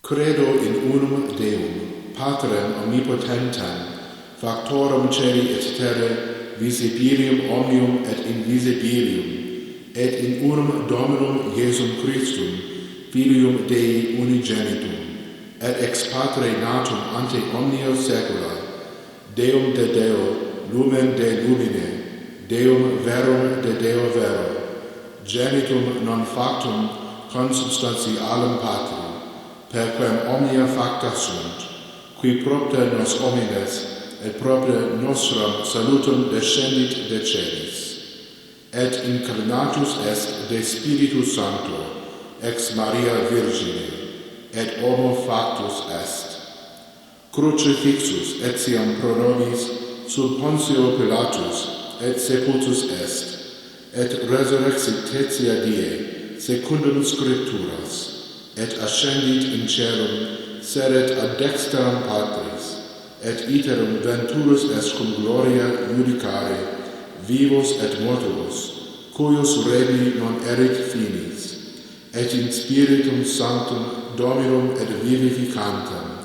Credo in unum Deum, Patrem omnipotentem, factorum celi et terrae, visibilium omnium et invisibilium, et in unum Dominum Iesum Christum, Filium Dei unigenitum, et ex Patre natum ante omnia saecula, Deum de Deo, lumen de lumine, Deum verum de Deo vero, genitum non factum consubstantialem Patri, per quem omnia facta sunt, qui propter nos homines et propter nostram salutum descendit de celis, et incarnatus est de Spiritus Sancto, ex Maria Virgine, et homo factus est. Crucifixus etiam pro nobis sub Pontio Pilatus, et sepultus est, et resurrexit tertia die, secundum Scripturas, et ascendit in caelum, seret ad dexteram Patris, et iterum venturus est cum gloria judicare, vivos et mortuos, cuius rebi non erit finis, et in Spiritum Sanctum Dominum et vivificantem,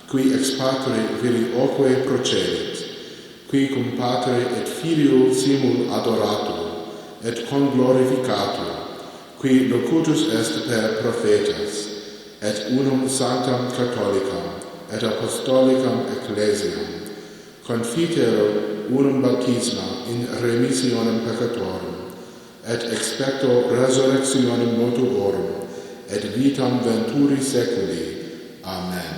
qui ex Patre filioque procedit, qui cum Patre et Filio simul adoratur, et conglorificatur, qui locutus est per prophetas, et unum sanctam catholicam, et apostolicam ecclesiam, confitero unum baptisma in remissionem peccatorum, et expecto resurrectionem mortuorum, et vitam venturi seculi. Amen.